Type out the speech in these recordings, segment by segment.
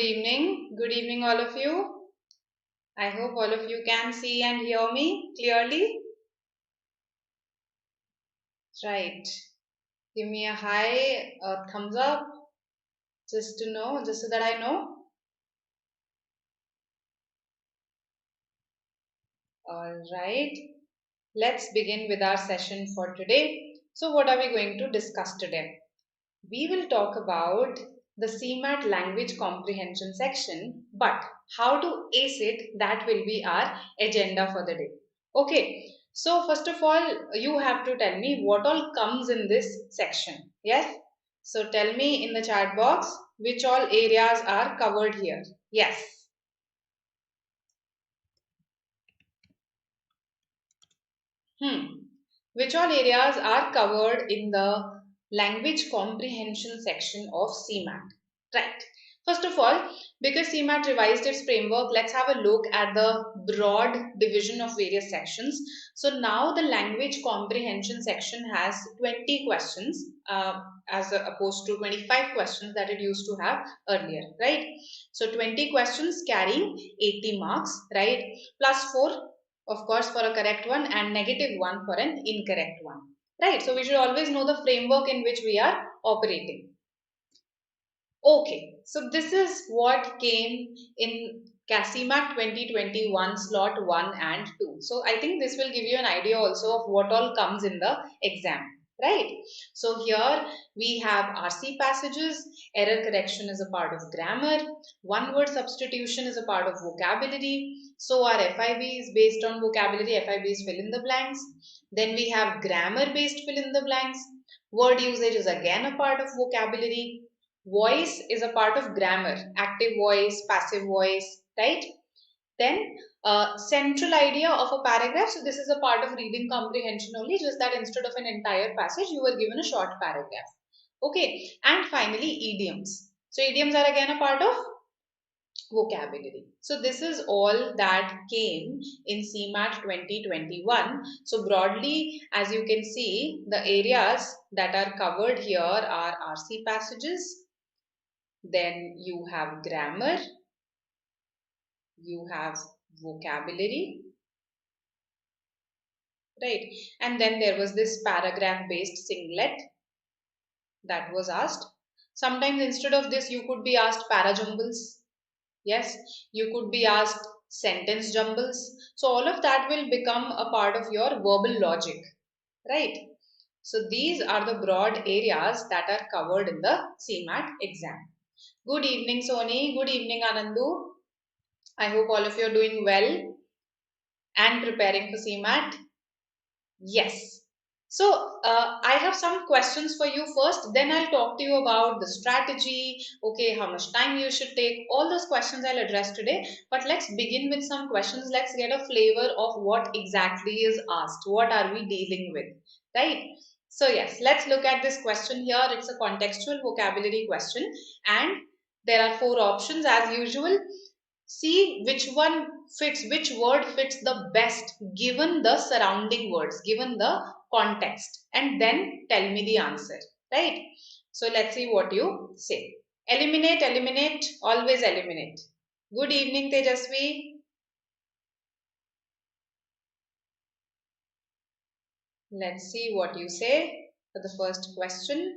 Good evening all of you. I hope all of you can see and hear me clearly. Right. Give me a high, a thumbs up, just to know, just so that I know. All right. Let's begin with our session for today. So what are we going to discuss today? We will talk about the CMAT language comprehension section, but how to ace it, that will be our agenda for the day. Okay, so first of all, you have to tell me what all comes in this section. Yes, so tell me in the chat box which all areas are covered here. Yes. Which all areas are covered in the language comprehension section of CMAT? Right. First of all, because CMAT revised its framework, let's have a look at the broad division of various sections. So now the language comprehension section has 20 questions as opposed to 25 questions that it used to have earlier, right? So 20 questions carrying 80 marks, right? Plus 4 of course for a correct one and -1 for an incorrect one, right? So we should always know the framework in which we are operating. Okay, so this is what came in CMAT 2021 slot 1 and 2. So I think this will give you an idea also of what all comes in the exam, right? So here we have RC passages, error correction is a part of grammar, one word substitution is a part of vocabulary. So our FIB is based on vocabulary, FIB is fill in the blanks. Then we have grammar based fill in the blanks. Word usage is again a part of vocabulary. Voice is a part of grammar, active voice, passive voice, right? Then central idea of a paragraph. So this is a part of reading comprehension only, just that instead of an entire passage, you were given a short paragraph. Okay, and finally idioms. So idioms are again a part of vocabulary. So this is all that came in CMAT 2021. So broadly, as you can see, the areas that are covered here are RC passages, then you have grammar, you have vocabulary, right? And then there was this paragraph based singlet that was asked. Sometimes instead of this, you could be asked para jumbles. Yes, you could be asked sentence jumbles. So all of that will become a part of your verbal logic, right? So these are the broad areas that are covered in the CMAT exam. Good evening, Soni. Good evening, Anandu. I hope all of you are doing well and preparing for CMAT. Yes. So I have some questions for you first, then I'll talk to you about the strategy, okay, how much time you should take. All those questions I'll address today. But let's begin with some questions. Let's get a flavor of what exactly is asked. What are we dealing with, right? So yes, let's look at this question here. It's a contextual vocabulary question and there are 4 options as usual. See which one fits, which word fits the best given the surrounding words, given the context, and then tell me the answer, right? So let's see what you say. Eliminate, eliminate, always eliminate. Good evening, Tejasvi. Let's see what you say for the first question.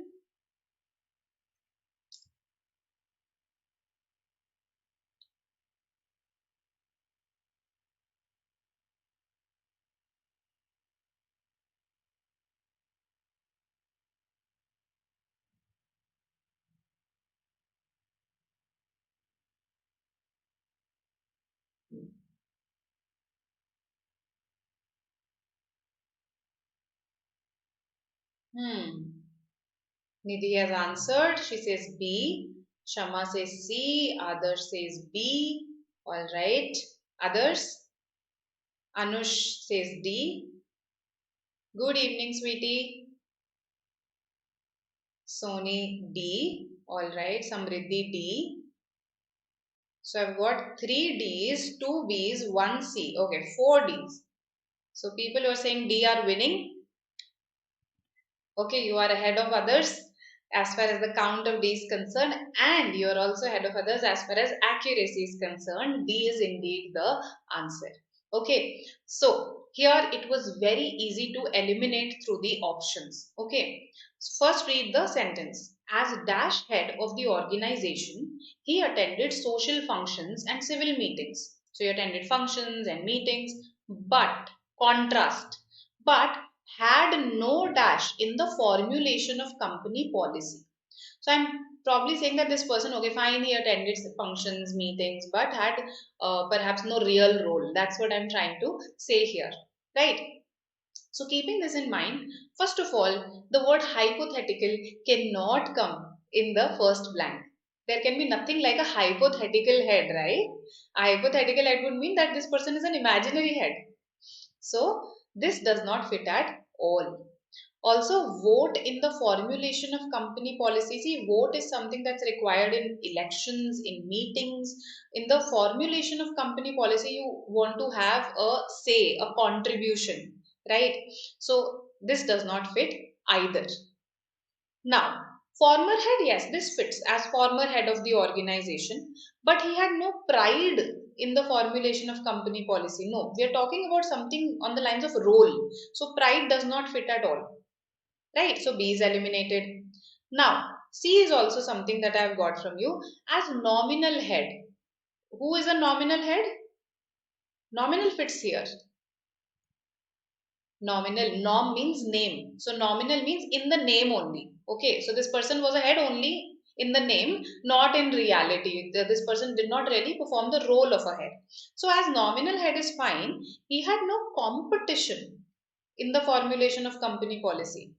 Nidhi has answered. She says B. Shama says C. Others says B. All right. Others? Anush says D. Good evening, sweetie. Sony D. All right. Samriddhi D. So I've got 3 D's, 2 B's, 1 C. Okay, 4 D's. So people who are saying D are winning. Okay, you are ahead of others. as far as the count of D is concerned, and you're also ahead of others as far as accuracy is concerned. D is indeed the answer. Okay, so here it was very easy to eliminate through the options. Okay, so first read the sentence. As dash head of the organization, he attended social functions and civil meetings. So he attended functions and meetings, but contrast, but had no dash in the formulation of company policy. So I'm probably saying that this person, okay, fine, he attended functions, meetings, but had perhaps no real role. That's what I'm trying to say here, right? So keeping this in mind, first of all, the word hypothetical cannot come in the first blank. There can be nothing like a hypothetical head, right? A hypothetical head would mean that this person is an imaginary head. So this does not fit at all. Also, vote in the formulation of company policy. See, vote is something that's required in elections, in meetings. In the formulation of company policy, you want to have a say, a contribution, right? So this does not fit either. Now, former head, yes, this fits as former head of the organization, but he had no pride in the formulation of company policy. No, we are talking about something on the lines of role. So pride does not fit at all. Right, so B is eliminated. Now, C is also something that I have got from you as nominal head. Who is a nominal head? Nominal fits here. Nominal, nom means name. So nominal means in the name only. Okay, so this person was a head only in the name, not in reality. This person did not really perform the role of a head. So as nominal head is fine, he had no competition in the formulation of company policy.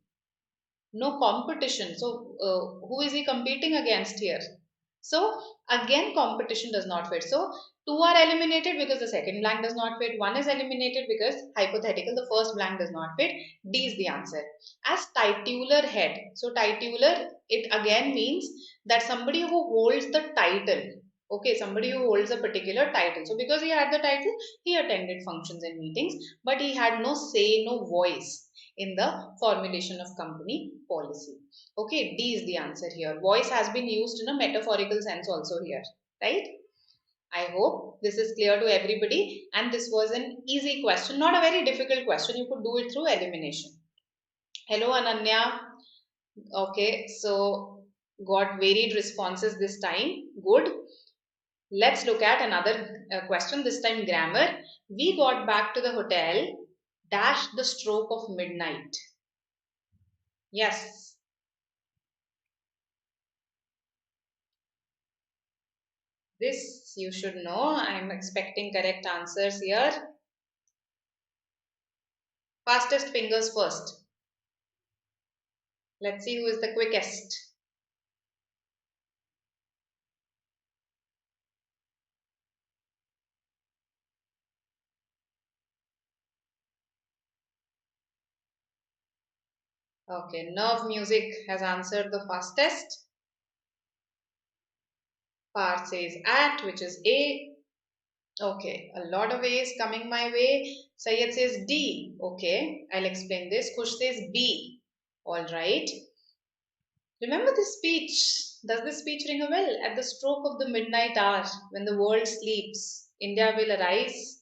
No competition. So who is he competing against here? So again competition does not fit. So two are eliminated because the second blank does not fit. One is eliminated because hypothetical, the first blank does not fit. D is the answer. As titular head. So titular, it again means that somebody who holds the title. Okay, somebody who holds a particular title. So because he had the title, he attended functions and meetings, but he had no say, no voice in the formulation of company policy. Okay, D is the answer here. Voice has been used in a metaphorical sense also here, right? I hope this is clear to everybody, and this was an easy question, not a very difficult question. You could do it through elimination. Hello, Ananya. Okay, so got varied responses this time. Good. Let's look at another question, this time grammar. We got back to the hotel, dash the stroke of midnight. Yes. This you should know. I'm expecting correct answers here. Fastest fingers first. Let's see who is the quickest. Okay, Nerve Music has answered the fastest. Par says at, which is A. Okay, a lot of A's coming my way. Sayed says D. Okay, I'll explain this. Kush says B. All right. Remember this speech? Does this speech ring a bell? At the stroke of the midnight hour, when the world sleeps, India will arise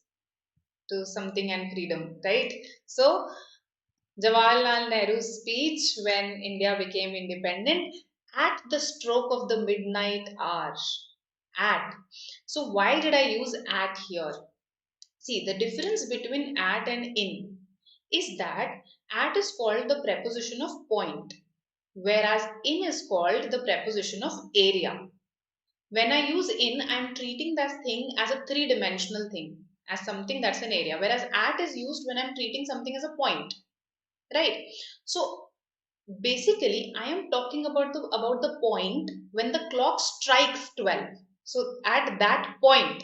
to something and freedom, right? So, Jawaharlal Nehru's speech when India became independent, at the stroke of the midnight hour. At. So, why did I use at here? See, the difference between at and in is that at is called the preposition of point, whereas in is called the preposition of area. When I use in, I'm treating that thing as a three-dimensional thing, as something that's an area, whereas at is used when I'm treating something as a point, right? So basically, I am talking about the point when the clock strikes 12. So at that point,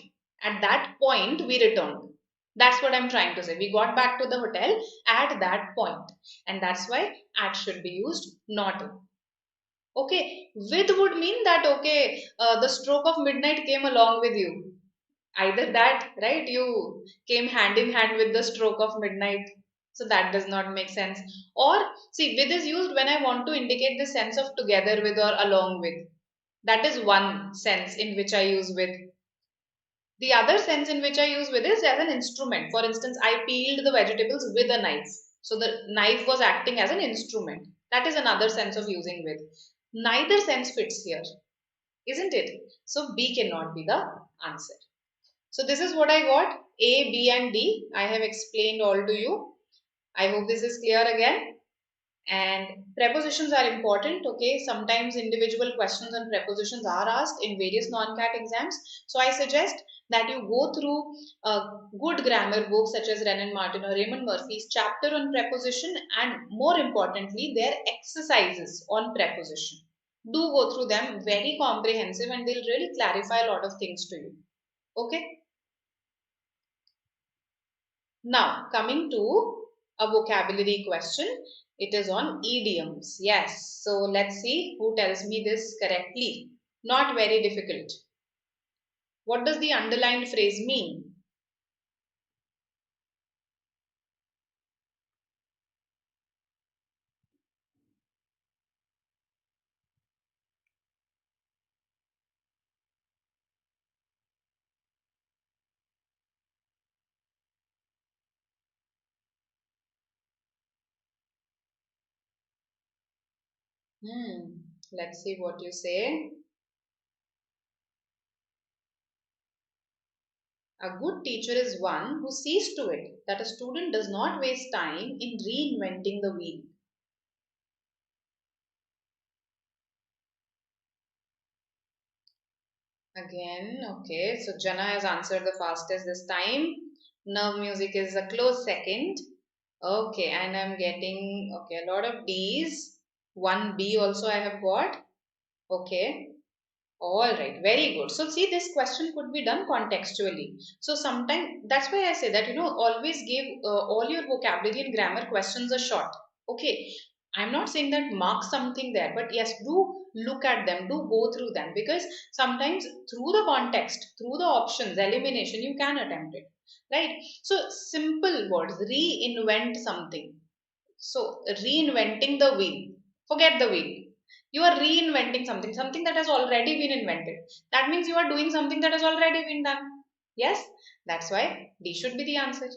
we returned. That's what I'm trying to say. We got back to the hotel at that point, and that's why at should be used, not in. Okay, with would mean that okay, the stroke of midnight came along with you. Either that, right? You came hand in hand with the stroke of midnight. So that does not make sense. Or see, with is used when I want to indicate the sense of together with or along with. That is one sense in which I use with. The other sense in which I use with is as an instrument. For instance, I peeled the vegetables with a knife. So the knife was acting as an instrument. That is another sense of using with. Neither sense fits here, isn't it? So B cannot be the answer. So this is what I got. A, B and D. I have explained all to you. I hope this is clear again. And prepositions are important. Okay, sometimes individual questions on prepositions are asked in various non-CAT exams. So I suggest that you go through good grammar books such as Renan Martin or Raymond Murphy's chapter on preposition, and more importantly their exercises on preposition. Do go through them, very comprehensive, and they'll really clarify a lot of things to you. Okay. Now, coming to a vocabulary question, it is on idioms. Yes, so let's see who tells me this correctly. Not very difficult. What does the underlined phrase mean? Let's see what you say. A good teacher is one who sees to it that a student does not waste time in reinventing the wheel. Again, okay, so Jana has answered the fastest this time. Nerve music is a close second. Okay, and I'm getting, okay, a lot of D's. One B also I have got. Okay. All right, very good. So see, this question could be done contextually. So sometimes that's why I say that, always give all your vocabulary and grammar questions a shot. Okay, I'm not saying that mark something there, but yes, do look at them, do go through them, because sometimes through the context, through the options, elimination, you can attempt it, right? So simple words, reinvent something. So reinventing the wheel, forget the wheel. You are reinventing something, something that has already been invented. That means you are doing something that has already been done. Yes, that's why D should be the answer.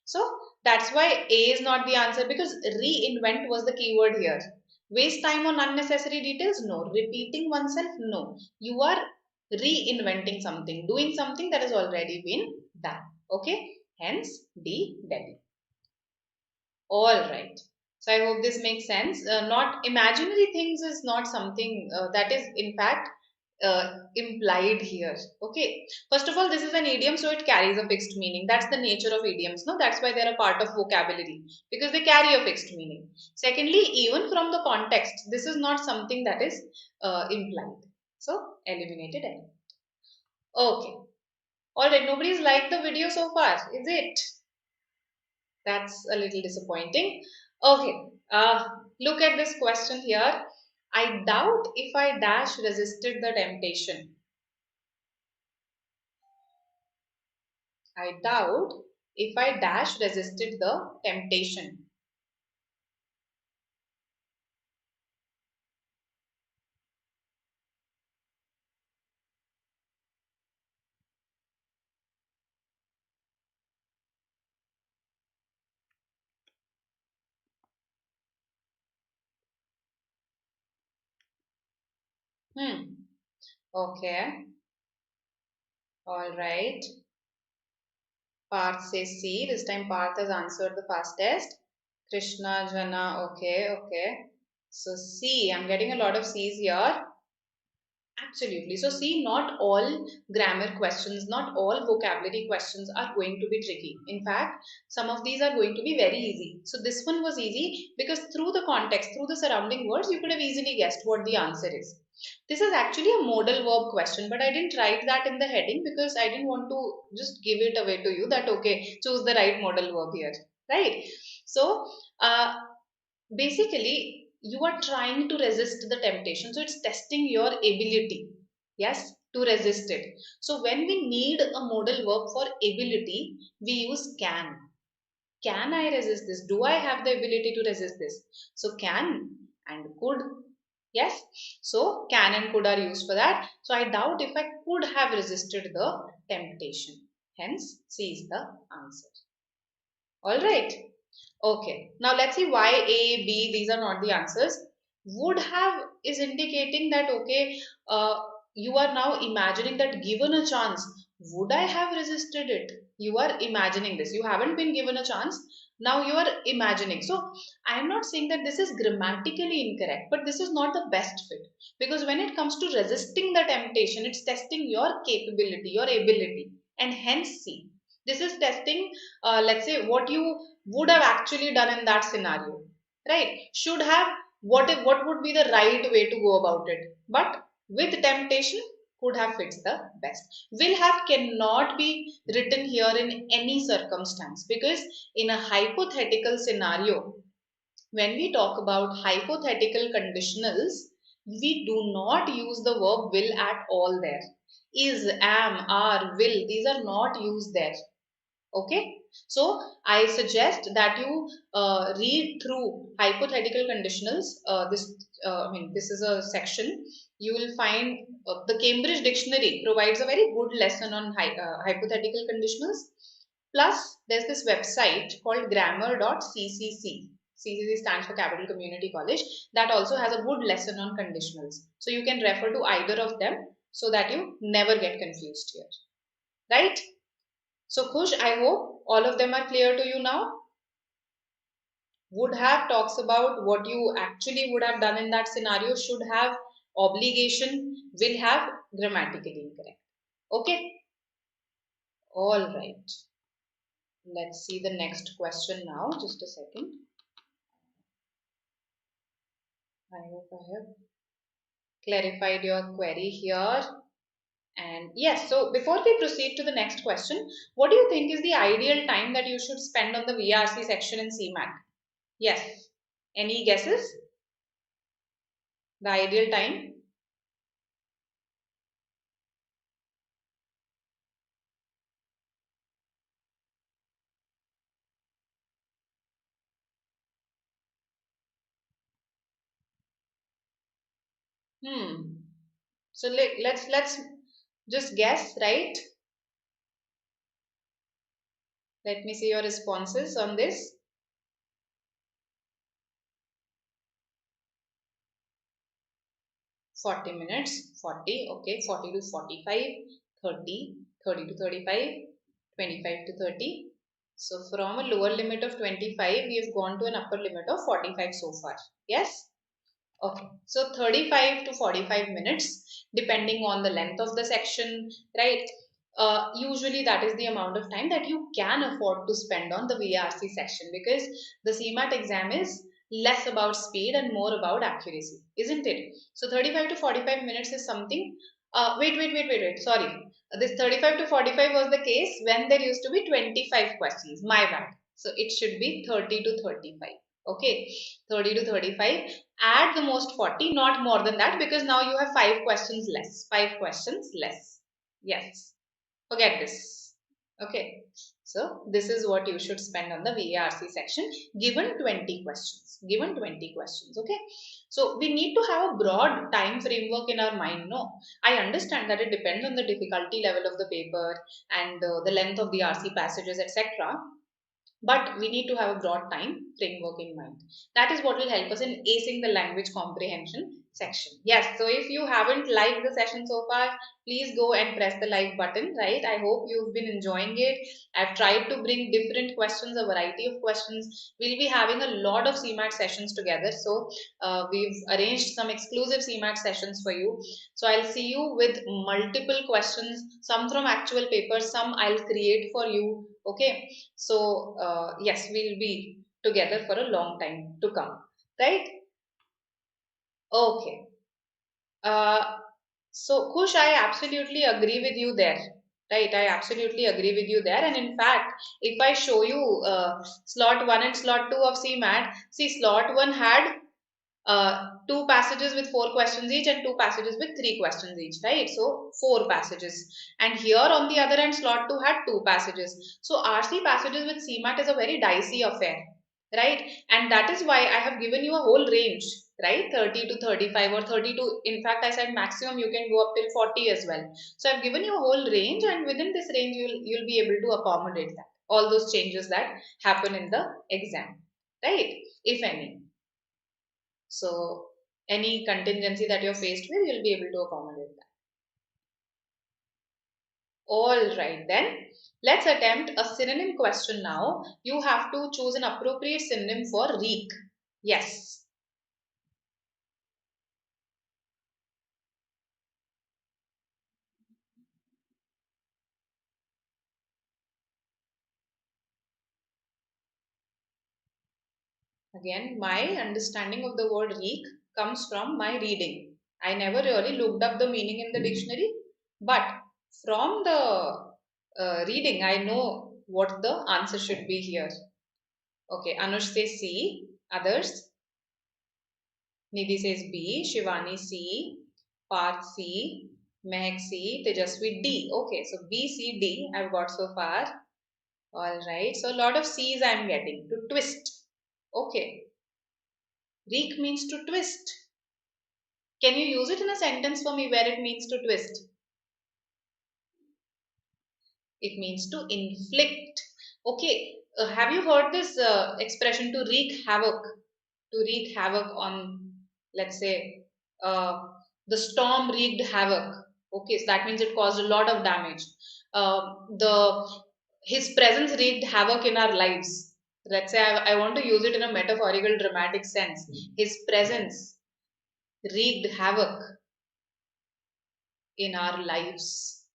So that's why A is not the answer, because reinvent was the keyword here. Waste time on unnecessary details? No. Repeating oneself? No. You are reinventing something, doing something that has already been done. Okay, hence D, Delhi. All right. So I hope this makes sense. Not imaginary things is not something that is in fact implied here. Okay. First of all, this is an idiom, so it carries a fixed meaning. That's the nature of idioms. No, that's why they're a part of vocabulary, because they carry a fixed meaning. Secondly, even from the context, this is not something that is implied. So eliminated. Okay. All right. Nobody's liked the video so far, is it? That's a little disappointing. Okay, look at this question here. I doubt if I dash resisted the temptation. I doubt if I dash resisted the temptation. Okay. All right. Parth says C. This time Parth has answered the fastest. Krishna, Jana. Okay. Okay. So C. I'm getting a lot of C's here. Absolutely. So see, not all grammar questions, not all vocabulary questions are going to be tricky. In fact, some of these are going to be very easy. So this one was easy because through the context, through the surrounding words, you could have easily guessed what the answer is. This is actually a modal verb question, but I didn't write that in the heading because I didn't want to just give it away to you that, okay, choose the right modal verb here, right? So, basically you are trying to resist the temptation, so it's testing your ability, yes, to resist it. So when we need a modal verb for ability, we use can. Can I resist this? Do I have the ability to resist this? So can and could. Yes. So can and could are used for that. So I doubt if I could have resisted the temptation. Hence, C is the answer. All right. Okay. Now let's see why A, B, these are not the answers. Would have is indicating that, okay, you are now imagining that given a chance, would I have resisted it? You are imagining this. You haven't been given a chance. Now you are imagining. So I am not saying that this is grammatically incorrect, but this is not the best fit. Because when it comes to resisting the temptation, it's testing your capability, your ability, and hence C. This is testing, let's say, what you would have actually done in that scenario, right? Should have, what would be the right way to go about it? But with temptation, could have fits the best. Will have cannot be written here in any circumstance, because in a hypothetical scenario, when we talk about hypothetical conditionals, we do not use the verb will at all there. Is, am, are, will, these are not used there. Okay, so I suggest that you read through hypothetical conditionals. This is a section. You will find the Cambridge Dictionary provides a very good lesson on hypothetical conditionals. Plus there's this website called grammar.ccc. CCC stands for Capital Community College. That also has a good lesson on conditionals, so you can refer to either of them so that you never get confused here, right? So Khush, I hope all of them are clear to you now. Would have talks about what you actually would have done in that scenario. Should have, obligation. Will have, grammatically incorrect. Okay. All right. Let's see the next question now. Just a second. I hope I have clarified your query here. And yes, so before we proceed to the next question, what do you think is the ideal time that you should spend on the VRC section in CMAT? Yes. Any guesses? The ideal time? Hmm. So let's just guess, right? Let me see your responses on this. 40 minutes, 40, okay, 40 to 45, 30, 30 to 35, 25 to 30. So from a lower limit of 25, we have gone to an upper limit of 45 so far. Yes? Okay, so 35 to 45 minutes, depending on the length of the section, right? Usually that is the amount of time that you can afford to spend on the VRC section, because the CMAT exam is less about speed and more about accuracy, isn't it? So 35 to 45 minutes is something. Wait. Sorry. This 35 to 45 was the case when there used to be 25 questions. My bad. So it should be 30 to 35. Okay, 30 to 35. Add the most 40, not more than that, because now you have 5 questions less. 5 questions less. Yes. Forget this. Okay. So this is what you should spend on the VARC section, given 20 questions. Given 20 questions. Okay. So we need to have a broad time framework in our mind. No, I understand that it depends on the difficulty level of the paper and the length of the RC passages, etc. But we need to have a broad time framework in mind. That is what will help us in acing the language comprehension section. Yes, so if you haven't liked the session so far, please go and press the like button, right? I hope you've been enjoying it. I've tried to bring different questions, a variety of questions. We'll be having a lot of CMAT sessions together. So we've arranged some exclusive CMAT sessions for you. So I'll see you with multiple questions, some from actual papers, some I'll create for you. Okay. So yes, we'll be together for a long time to come, right? Okay. Uh, so Kush, I absolutely agree with you there, right? I absolutely agree with you there. And in fact, if I show you slot 1 and slot 2 of CMAT, see slot 1 had two passages with 4 questions each and two passages with 3 questions each, right? So 4 passages. And here on the other end, slot 2 had 2 passages. So RC passages with CMAT is a very dicey affair, right? And that is why I have given you a whole range, right? 30 to 35 or 30 to, in fact, I said maximum you can go up till 40 as well. So I've given you a whole range, and within this range, you'll be able to accommodate that, all those changes that happen in the exam, right? If any. So any contingency that you're faced with, you'll be able to accommodate that. All right, then let's attempt a synonym question now. You have to choose an appropriate synonym for reek. Yes. Again, my understanding of the word reek comes from my reading. I never really looked up the meaning in the dictionary, but from the reading, I know what the answer should be here. Okay, Anush says C. Others? Nidhi says B. Shivani C. Parth C. Mehak C. Tejasvi D. Okay, so B, C, D I've got so far. All right, so a lot of C's I'm getting. To twist. Okay, reek means to twist. Can you use it in a sentence for me where it means to twist? It means to inflict. Okay, have you heard this expression to wreak havoc? To wreak havoc on, let's say, uh, the storm wreaked havoc. Okay, so that means it caused a lot of damage. The his presence wreaked havoc in our lives. Let's say I want to use it in a metaphorical, dramatic sense. His presence wreaked havoc in our lives.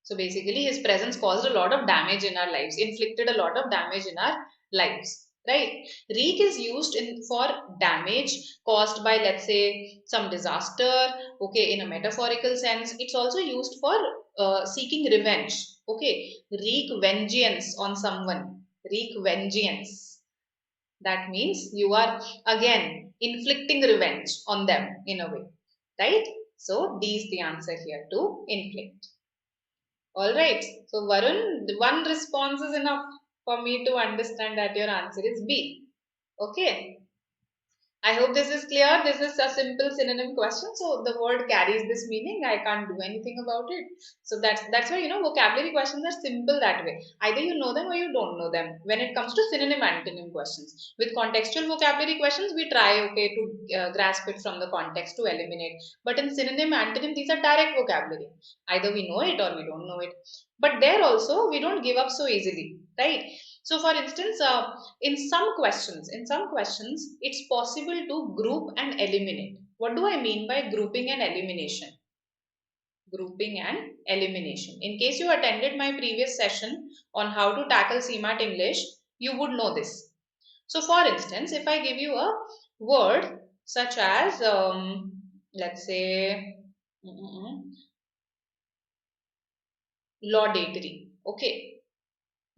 So basically, his presence caused a lot of damage in our lives, inflicted a lot of damage in our lives, right? Reek is used for damage caused by, let's say, some disaster. Okay, in a metaphorical sense, it's also used for seeking revenge. Okay, wreak vengeance on someone. Wreak vengeance. That means you are again inflicting revenge on them in a way, right? So D is the answer here, to inflict. All right. So, Varun, one response is enough for me to understand that your answer is B. Okay. I hope this is clear. This is a simple synonym question. So the word carries this meaning. I can't do anything about it. So that's why, vocabulary questions are simple that way. Either you know them or you don't know them. When it comes to synonym antonym questions, with contextual vocabulary questions, we try to grasp it from the context to eliminate. But in synonym antonym, these are direct vocabulary. Either we know it or we don't know it. But there also we don't give up so easily, right? So for instance, in some questions, it's possible to group and eliminate. What do I mean by grouping and elimination? Grouping and elimination. In case you attended my previous session on how to tackle CMAT English, you would know this. So for instance, if I give you a word such as, let's say, laudatory. Okay,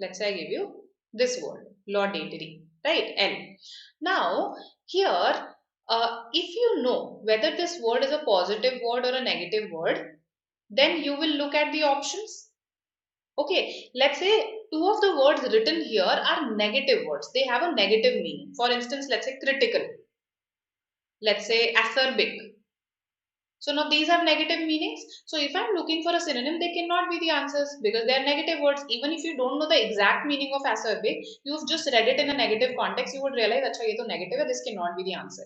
let's say I give you this word, laudatory, right? L. Now, here, if you know whether this word is a positive word or a negative word, then you will look at the options. Okay, let's say two of the words written here are negative words. They have a negative meaning. For instance, let's say critical. Let's say acerbic. So now these have negative meanings. So if I'm looking for a synonym, they cannot be the answers because they are negative words. Even if you don't know the exact meaning of acerbic, you've just read it in a negative context, you would realize, acha, ye to negative hai, this cannot be the answer.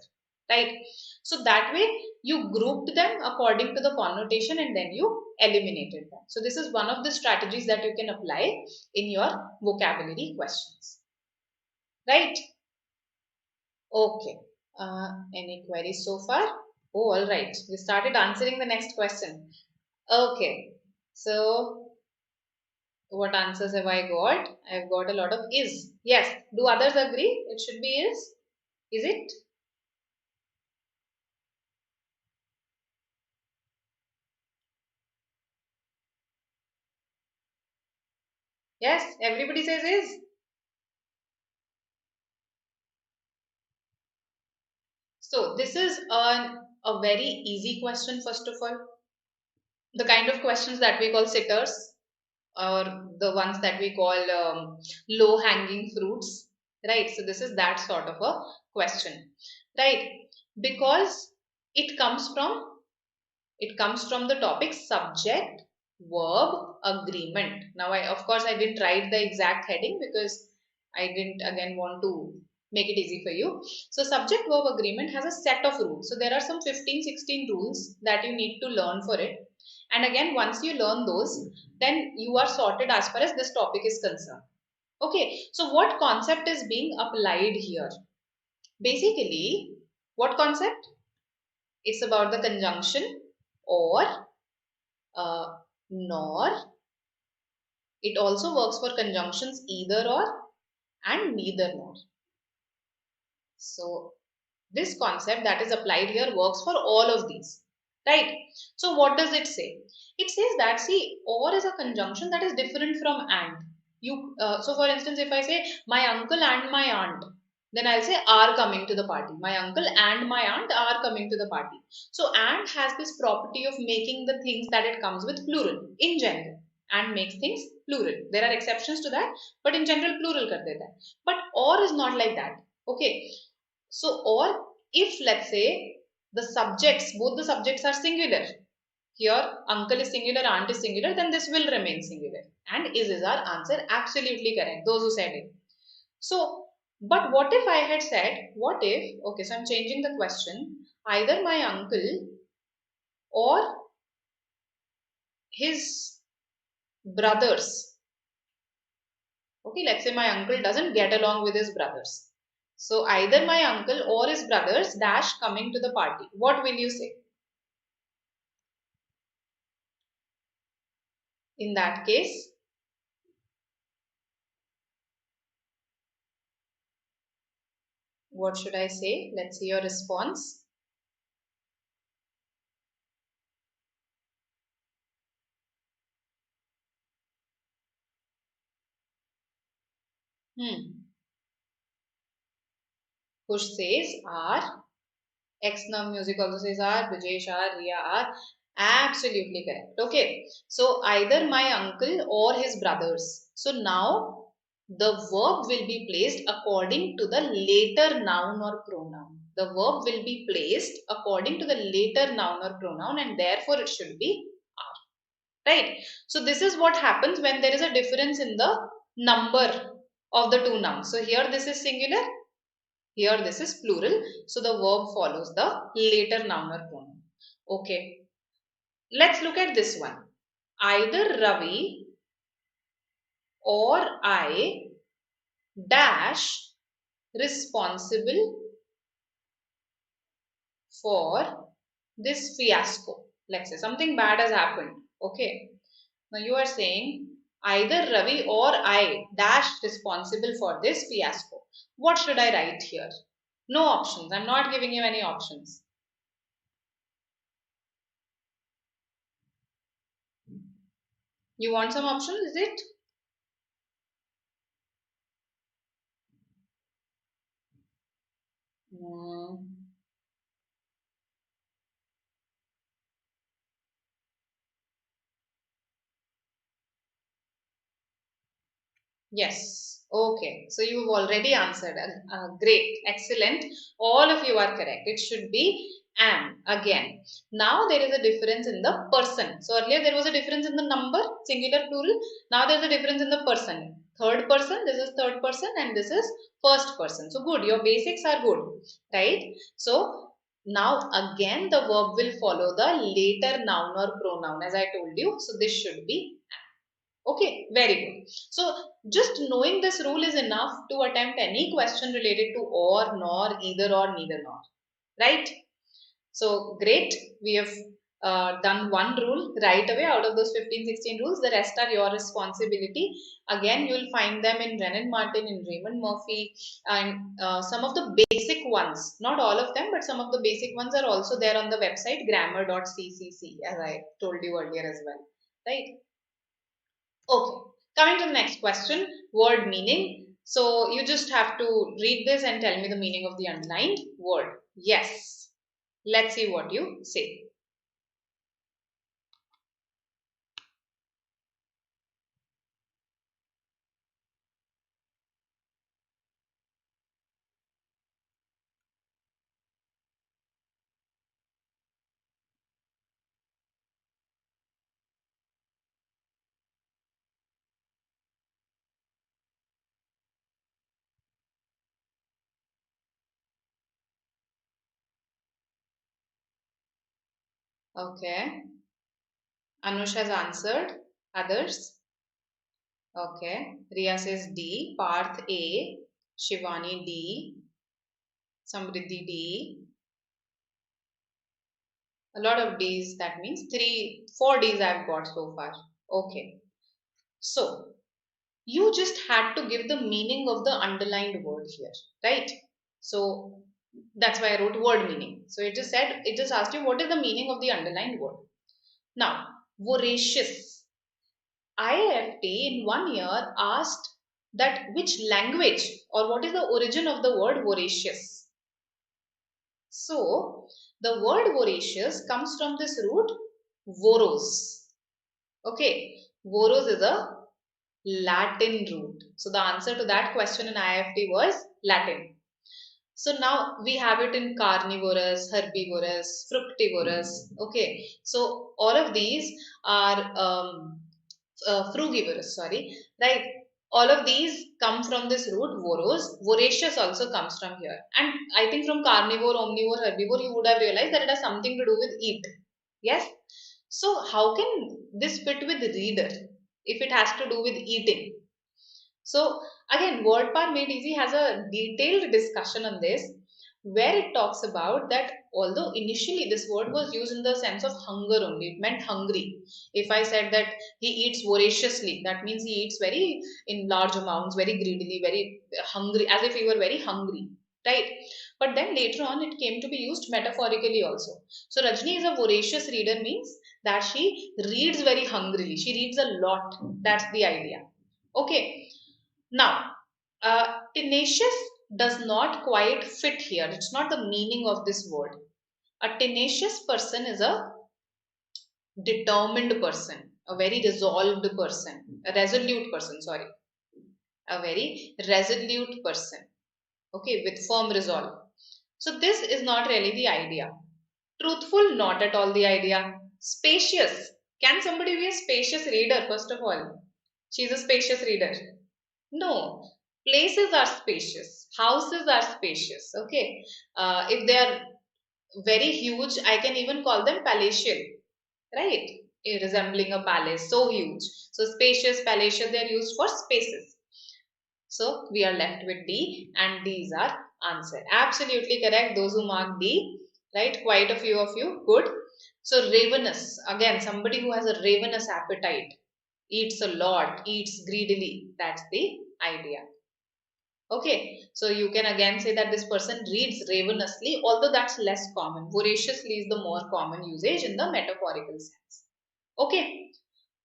Right? So that way you grouped them according to the connotation and then you eliminated them. So this is one of the strategies that you can apply in your vocabulary questions. Right? Okay. Any queries so far? Oh, all right. We started answering the next question. Okay. So, what answers have I got? I've got a lot of is. Yes. Do others agree? It should be is. Is it? Yes. Everybody says is. So this is a very easy question, first of all. The kind of questions that we call sitters, or the ones that we call low hanging fruits, right? So this is that sort of a question, right? Because it comes from the topic subject verb agreement. Now of course I didn't write the exact heading because I didn't again want to make it easy for you. So subject verb agreement has a set of rules. So there are some 15-16 rules that you need to learn for it. And again, once you learn those, then you are sorted as far as this topic is concerned. Okay, so what concept is being applied here? Basically, what concept? It's about the conjunction or, nor. It also works for conjunctions either or and neither nor. So this concept that is applied here works for all of these, right? So what does it say? It says that, see, or is a conjunction that is different from and. So for instance, if I say my uncle and my aunt, then I'll say are coming to the party. My uncle and my aunt are coming to the party. So and has this property of making the things that it comes with plural in general, and makes things plural. There are exceptions to that, but in general plural kar deta hai. But or is not like that. Okay, so, or if let's say the subjects, both the subjects are singular, here uncle is singular, aunt is singular, then this will remain singular. And is our answer absolutely correct? Those who said it. So, but what if I had said, what if, okay, so I'm changing the question, either my uncle or his brothers. Okay, let's say my uncle doesn't get along with his brothers. So either my uncle or his brothers dash coming to the party. What will you say? In that case, what should I say? Let's see your response. Kush says are. X-Num Music also says are. Brijesh are. Riya are. Absolutely correct. Okay. So either my uncle or his brothers. So now the verb will be placed according to the later noun or pronoun. The verb will be placed according to the later noun or pronoun, and therefore it should be are. Right? So this is what happens when there is a difference in the number of the two nouns. So here this is singular, here this is plural. So the verb follows the later noun or pronoun. Okay. Let's look at this one. Either Ravi or I dash responsible for this fiasco. Let's say something bad has happened. Okay. Now you are saying either Ravi or I dash responsible for this fiasco. What should I write here? No options. I'm not giving you any options. You want some options, is it? Yes. Okay. So you've already answered. Great. Excellent. All of you are correct. It should be am again. Now there is a difference in the person. So earlier there was a difference in the number, singular, plural. Now there's a difference in the person. Third person, this is third person, and this is first person. So good. Your basics are good, right? So now again the verb will follow the later noun or pronoun, as I told you. So this should be okay, very good. So just knowing this rule is enough to attempt any question related to or, nor, either or, neither nor. Right? So great. We have done one rule right away out of those 15-16 rules. The rest are your responsibility. Again, you'll find them in Brennan Martin, in Raymond Murphy, and some of the basic ones. Not all of them, but some of the basic ones are also there on the website grammar.ccc, as I told you earlier as well. Right? Okay, coming to the next question, word meaning. So you just have to read this and tell me the meaning of the underlined word. Yes. Let's see what you say. Okay. Anush has answered. Others? Okay. Riya says D. Parth A. Shivani D. Samriddhi D. A lot of D's. That means 4 D's I've got so far. Okay. So, you just had to give the meaning of the underlined word here, right? So, that's why I wrote word meaning. So, it just asked you what is the meaning of the underlined word. Now, voracious. IIFT in 1 year asked that which language or what is the origin of the word voracious. So, the word voracious comes from this root voros. Okay, voros is a Latin root. So, the answer to that question in IIFT was Latin. So now we have it in carnivorous, herbivorous, fructivorous. Okay, so all of these are frugivorous, sorry, right? All of these come from this root voros. Voracious also comes from here. And I think from carnivore, omnivore, herbivore, you would have realized that it has something to do with eat. Yes? So how can this fit with reader if it has to do with eating? So again, Word Power Made Easy has a detailed discussion on this where it talks about that although initially this word was used in the sense of hunger only, it meant hungry. If I said that he eats voraciously, that means he eats very in large amounts, very greedily, very hungry, as if he were very hungry, right? But then later on it came to be used metaphorically also. So Rajni is a voracious reader means that she reads very hungrily. She reads a lot. That's the idea. Okay. Now, tenacious does not quite fit here. It's not the meaning of this word. A tenacious person is a determined person, a very resolved person, a resolute person, sorry, a very resolute person, okay, with firm resolve. So, this is not really the idea. Truthful, not at all the idea. Spacious. Can somebody be a spacious reader, first of all? She's a spacious reader. No, places are spacious, houses are spacious. Okay, if they are very huge, I can even call them palatial, right? Resembling a palace, so huge. So spacious, palatial, they are used for spaces. So we are left with D, and these are answer. Absolutely correct. Those who mark D, right? Quite a few of you. Good. So ravenous. Again, somebody who has a ravenous appetite, eats a lot, eats greedily. That's the idea. Okay, so you can again say that this person reads ravenously, although that's less common. Voraciously is the more common usage in the metaphorical sense. Okay,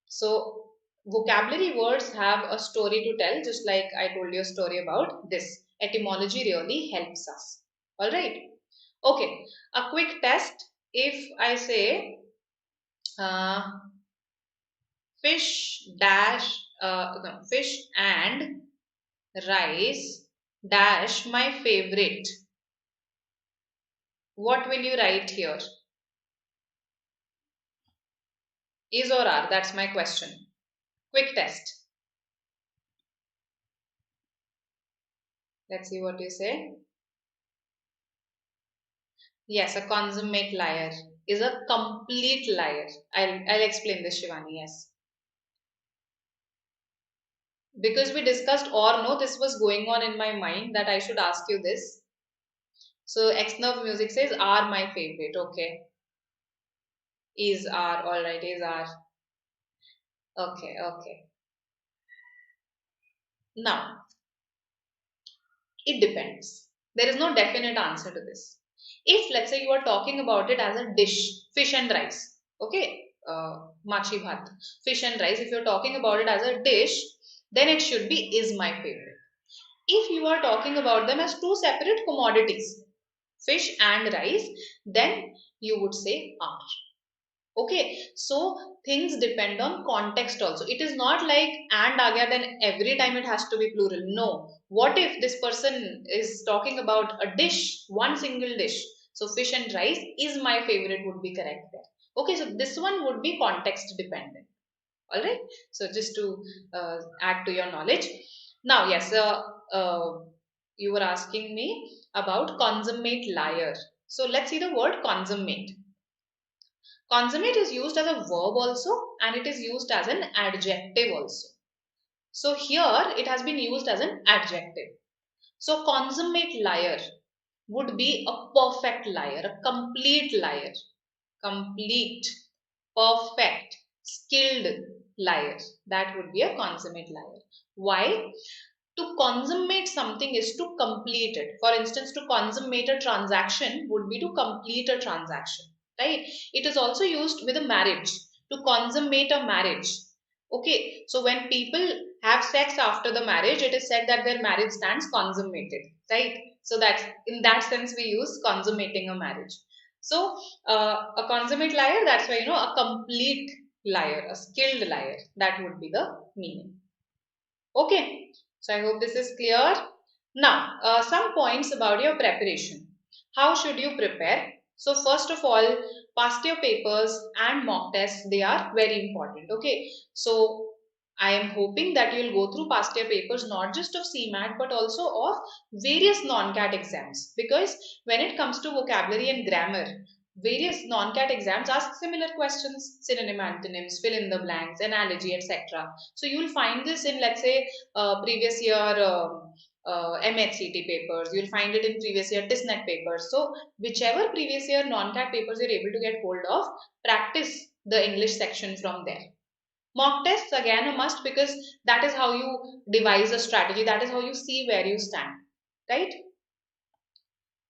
so vocabulary words have a story to tell, just like I told you a story about this. Etymology really helps us. All right. Okay, a quick test. If I say uh, fish dash, no, fish and rice dash my favorite. What will you write here? Is or are? That's my question. Quick test. Let's see what you say. Yes, a consummate liar is a complete liar. I'll explain this, Shivani. Yes. Because we discussed or no, this was going on in my mind that I should ask you this. So Xnerve Music says are my favorite. Okay. Is are. Alright, is are. Okay, okay. Now, it depends. There is no definite answer to this. If let's say you are talking about it as a dish, fish and rice, okay, machi bhat, fish and rice, if you're talking about it as a dish, then it should be is my favorite. If you are talking about them as two separate commodities, fish and rice, then you would say are. Okay, so things depend on context also. It is not like and aa gaya, then every time it has to be plural. No. What if this person is talking about a dish, one single dish? So fish and rice is my favorite would be correct there. Okay, so this one would be context dependent. All right. So just to add to your knowledge. Now, yes, you were asking me about consummate liar. So let's see the word consummate. Consummate is used as a verb also, and it is used as an adjective also. So here it has been used as an adjective. So consummate liar would be a perfect liar, a complete liar, complete, perfect, skilled liar. That would be a consummate liar. Why? To consummate something is to complete it. For instance, to consummate a transaction would be to complete a transaction, right? It is also used with a marriage, to consummate a marriage. Okay, so when people have sex after the marriage, it is said that their marriage stands consummated, right? So that's in that sense we use consummating a marriage. So a consummate liar, that's why a complete liar, a skilled liar, that would be the meaning. Okay, so I hope this is clear. Now, some points about your preparation. How should you prepare? So, first of all, past year papers and mock tests, they are very important. Okay, so I am hoping that you'll go through past year papers not just of CMAT but also of various non-CAT exams, because when it comes to vocabulary and grammar, various non-CAT exams ask similar questions, synonym, antonyms, fill in the blanks, analogy, etc. So you'll find this in, let's say, previous year MHCT papers. You'll find it in previous year TISNET papers. So whichever previous year non-CAT papers you're able to get hold of, practice the English section from there. Mock tests again a must, because that is how you devise a strategy. That is how you see where you stand, right?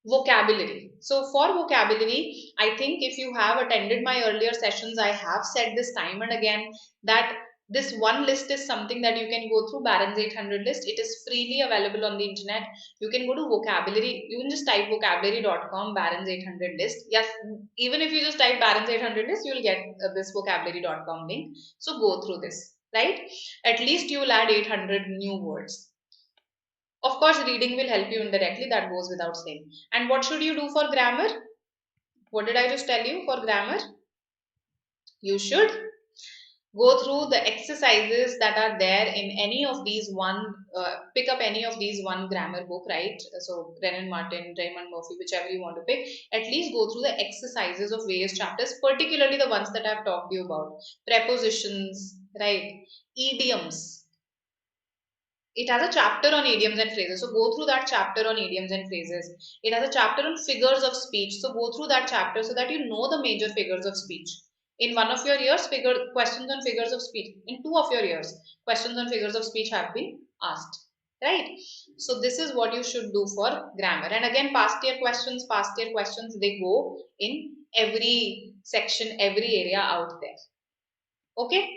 Vocabulary. So for vocabulary, I think if you have attended my earlier sessions, I have said this time and again that this one list is something that you can go through, Barron's 800 list. It is freely available on the internet. You can go to vocabulary. You can just type vocabulary.com, Barron's 800 list. Yes, even if you just type Barron's 800 list, you will get this vocabulary.com link. So go through this, right? At least you will add 800 new words. Of course, reading will help you indirectly, that goes without saying. And what should you do for grammar? What did I just tell you for grammar? You should go through the exercises that are there in any of these pick up any of these one grammar book, right? So Brennan Martin, Raymond Murphy, whichever you want to pick, at least go through the exercises of various chapters, particularly the ones that I've talked to you about. Prepositions, right? Idioms. It has a chapter on idioms and phrases. So go through that chapter on idioms and phrases. It has a chapter on figures of speech. So go through that chapter so that you know the major figures of speech. In one of your years, questions on figures of speech. In two of your years, questions on figures of speech have been asked. Right? So this is what you should do for grammar. And again, past year questions, they go in every section, every area out there. Okay?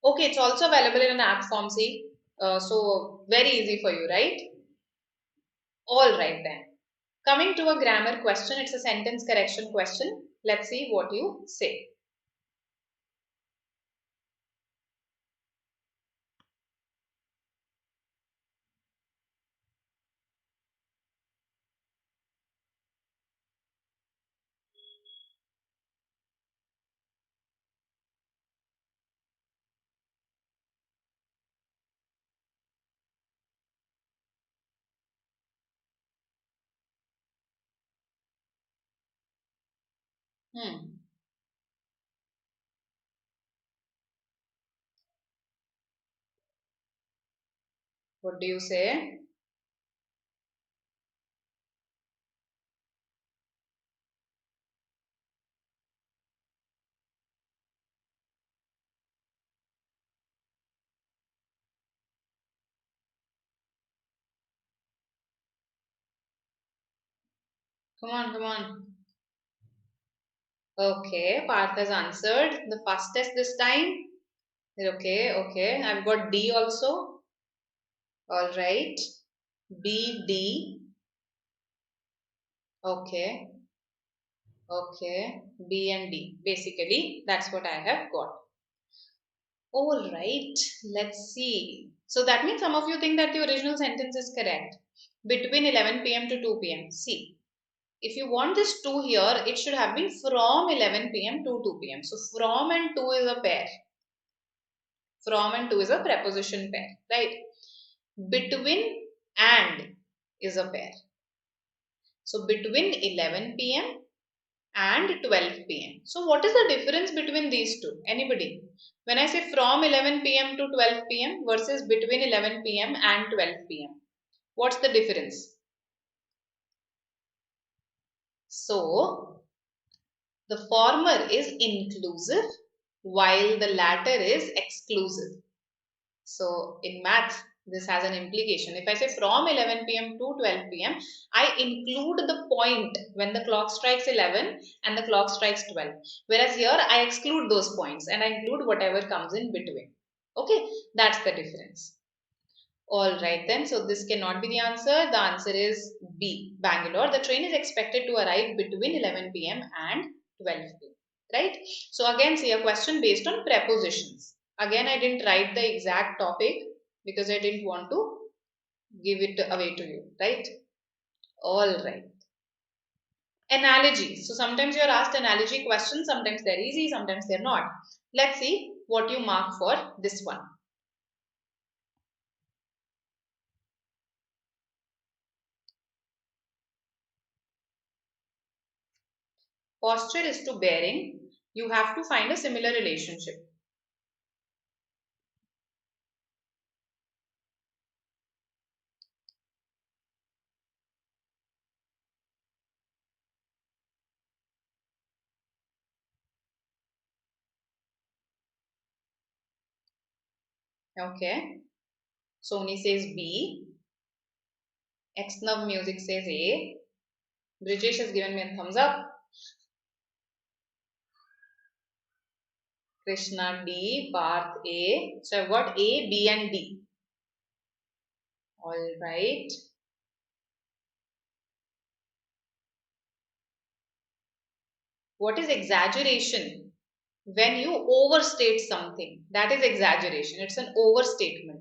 Okay, it's also available in an app form, see. So very easy for you, right? All right then. Coming to a grammar question, it's a sentence correction question. Let's see what you say. Hmm. What do you say? Come on, come on. Okay, Parth has answered the fastest this time. Okay, okay. I've got D also. All right. B, D. Okay. Okay. B and D. Basically, that's what I have got. All right. Let's see. So that means some of you think that the original sentence is correct. Between 11 p.m. to 2 p.m. See, if you want this 2 here, it should have been from 11 p.m. to 2 p.m. So from and to is a pair. From and to is a preposition pair, right? Between and is a pair. So between 11 p.m. and 12 p.m. So what is the difference between these two? Anybody? When I say from 11 p.m. to 12 p.m. versus between 11 p.m. and 12 p.m. What's the difference? So the former is inclusive while the latter is exclusive. So in maths, this has an implication. If I say from 11 p.m. to 12 p.m., I include the point when the clock strikes 11 and the clock strikes 12. Whereas here, I exclude those points and I include whatever comes in between. Okay, that's the difference. All right then, so this cannot be the answer. The answer is B, Bangalore. The train is expected to arrive between 11 p.m. and 12 p.m. Right? So again, see a question based on prepositions. Again, I didn't write the exact topic because I didn't want to give it away to you. Right? All right. Analogy. So sometimes you're asked analogy questions. Sometimes they're easy, sometimes they're not. Let's see what you mark for this one. Posture is to bearing. You have to find a similar relationship. Okay. Sony says B. Xnub Music says A. British has given me a thumbs up. Krishna D. Parth A. So I've got A, B and D. All right. What is exaggeration? When you overstate something, that is exaggeration. It's an overstatement.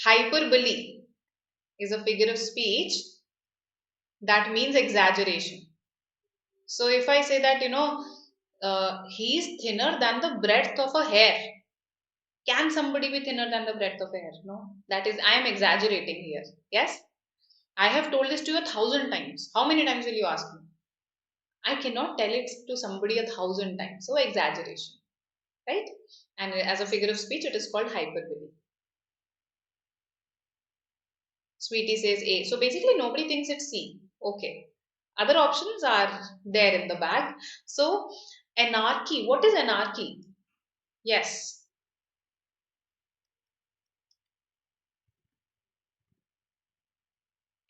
Hyperbole is a figure of speech that means exaggeration. So if I say that, he's thinner than the breadth of a hair. Can somebody be thinner than the breadth of a hair? No. That is, I am exaggerating here. Yes? I have told this to you 1,000 times. How many times will you ask me? I cannot tell it to somebody 1,000 times. So exaggeration. Right? And as a figure of speech, it is called hyperbole. Sweetie says A. So basically, nobody thinks it's C. Okay. Other options are there in the bag. So, anarchy. What is anarchy? Yes.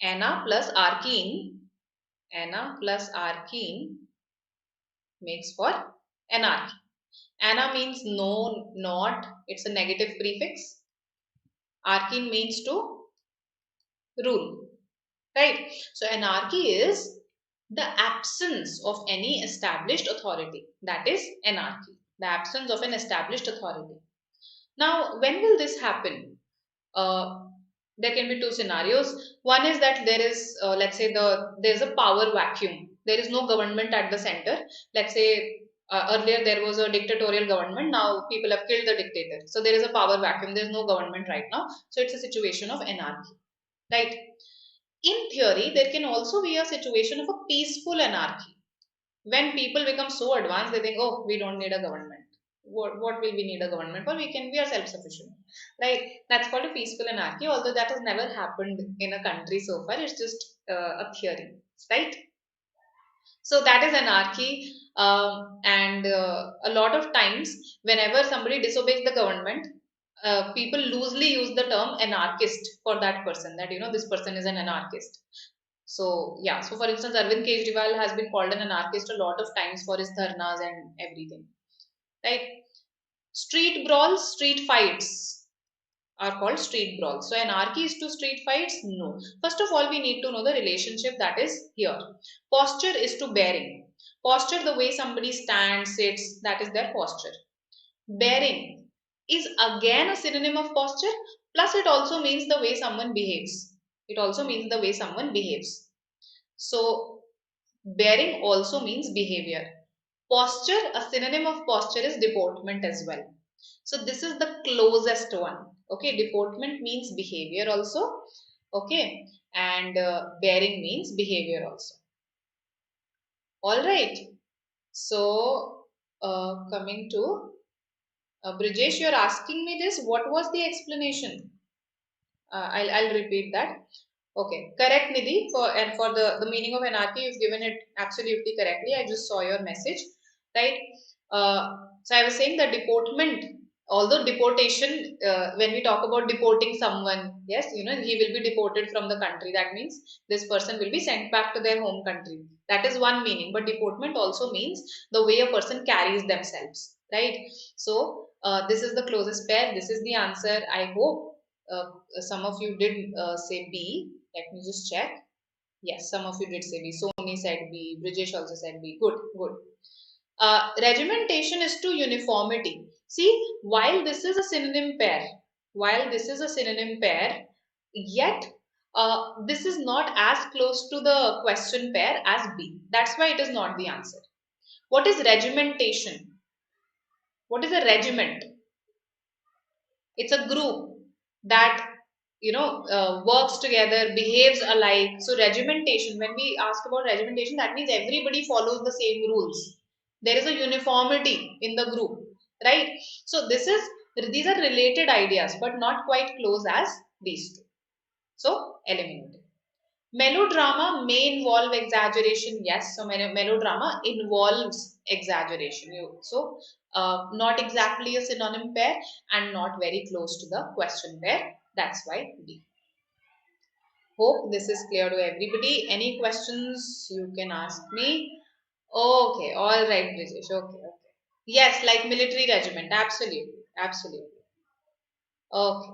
Anna plus archene. Anna plus archene makes for anarchy. Anna means no, not. It's a negative prefix. Archene means to rule. Right? So, anarchy is the absence of any established authority. That is anarchy. The absence of an established authority. Now, when will this happen? There can be two scenarios. One is that there is, let's say, there's a power vacuum. There is no government at the center. Let's say earlier there was a dictatorial government. Now people have killed the dictator. So there is a power vacuum. There is no government right now. So it's a situation of anarchy, right? In theory, there can also be a situation of a peaceful anarchy. When people become so advanced, they think, oh, we don't need a government. What will we need a government for? We are self-sufficient, right? That's called a peaceful anarchy, although that has never happened in a country so far. It's just a theory, right? So that is anarchy, and a lot of times, whenever somebody disobeys the government, people loosely use the term anarchist for that person. That this person is an anarchist. So yeah, so for instance, Arvind Kejriwal has been called an anarchist a lot of times for his dharnas and everything, right? Street brawls, street fights. are called street brawls. So anarchy is to street fights? No. First of all, we need to know the relationship that is here. Posture is to bearing. Posture, the way somebody stands, sits, that is their posture. Bearing is again a synonym of posture, plus it also means the way someone behaves. It also means the way someone behaves. So bearing also means behavior. Posture, a synonym of posture is deportment as well. So this is the closest one. Okay, deportment means behavior also. Okay, and bearing means behavior also. All right. So coming to Brijesh, you're asking me this. What was the explanation? I'll repeat that. Okay, correct Nidhi. For the meaning of anarchy, you've given it absolutely correctly. I just saw your message, right? So I was saying that deportment, although deportation, when we talk about deporting someone, yes, he will be deported from the country. That means this person will be sent back to their home country. That is one meaning. But deportment also means the way a person carries themselves, right? So this is the closest pair. This is the answer. I hope some of you did say B. Let me just check. Yes, some of you did say B. Sony said B. Brijesh also said B. Good, good. Regimentation is to uniformity. See, while this is a synonym pair, yet this is not as close to the question pair as B. That's why it is not the answer. What is regimentation? What is a regiment? It's a group that works together, behaves alike. So regimentation, when we ask about regimentation, that means everybody follows the same rules. There is a uniformity in the group, right? So these are related ideas, but not quite close as these two. So eliminate. Melodrama may involve exaggeration. Yes, so melodrama involves exaggeration. Not exactly a synonym pair and not very close to the question pair. That's why D. Hope this is clear to everybody. Any questions you can ask me? Okay, all right, Brijesh. Okay, okay. Yes, like military regiment. Absolutely, absolutely. Okay.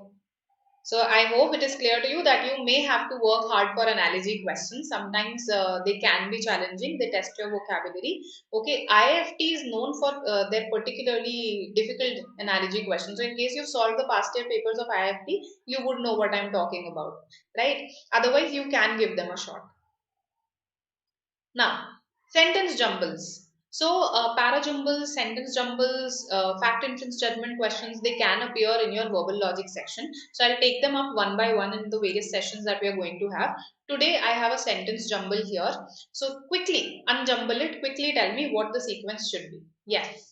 So I hope it is clear to you that you may have to work hard for analogy questions. Sometimes they can be challenging. They test your vocabulary. Okay, IFT is known for their particularly difficult analogy questions. So in case you've solved the past year papers of IFT, you would know what I'm talking about, right? Otherwise, you can give them a shot. Now, sentence jumbles. So, para jumbles, sentence jumbles, fact inference judgment questions, they can appear in your verbal logic section. So, I'll take them up one by one in the various sessions that we are going to have. Today, I have a sentence jumble here. So, quickly unjumble it, quickly tell me what the sequence should be. Yes.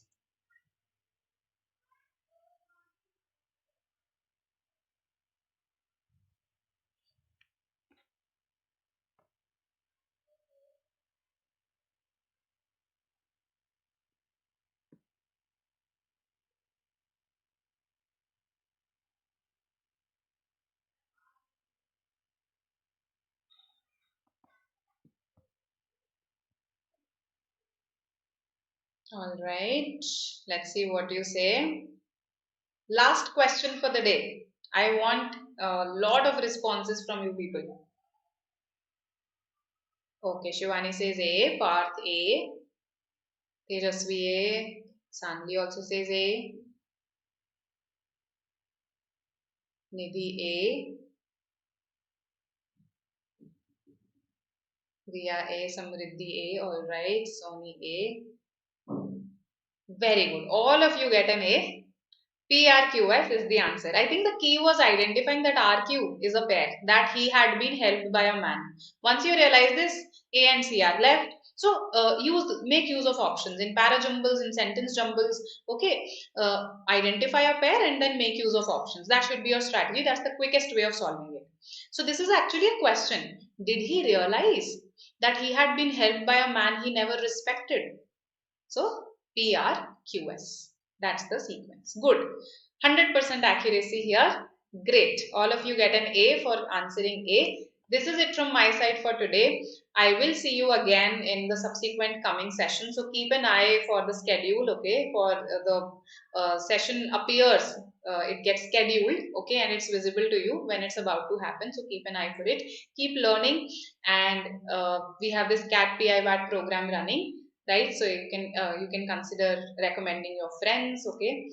All right. Let's see what you say. Last question for the day. I want a lot of responses from you people. Okay, Shivani says A, Parth A, Tejasvi A, Sanvi also says A, Nidhi A, Riya A, Samriddhi A, alright, Sony A. Very good. All of you get an A. PRQF is the answer. I think the key was identifying that RQ is a pair, that he had been helped by a man. Once you realize this, A and C are left. So make use of options in para jumbles, in sentence jumbles. Okay, identify a pair and then make use of options. That should be your strategy. That's the quickest way of solving it. So this is actually a question. Did he realize that he had been helped by a man he never respected? So PRQS. That's the sequence. Good. 100% accuracy here. Great. All of you get an A for answering A. this is it from my side for today. I will see you again in the subsequent coming session. So keep an eye for the schedule, okay? For the session appears, it gets scheduled, okay? And it's visible to you when it's about to happen. So keep an eye for it. Keep learning, and we have this CAT PIVAT program running, right? So you can consider recommending your friends, okay?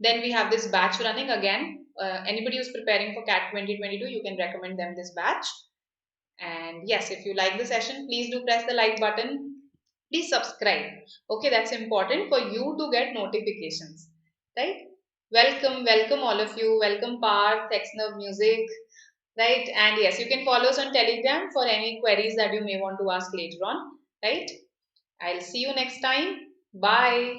Then we have this batch running again. Anybody who's preparing for CAT 2022, you can recommend them this batch. And yes, if you like the session, please do press the like button. Please subscribe. Okay, that's important for you to get notifications, right? Welcome, welcome all of you. Welcome Parth, Exnerve Music, right? And yes, you can follow us on Telegram for any queries that you may want to ask later on, right? I'll see you next time. Bye.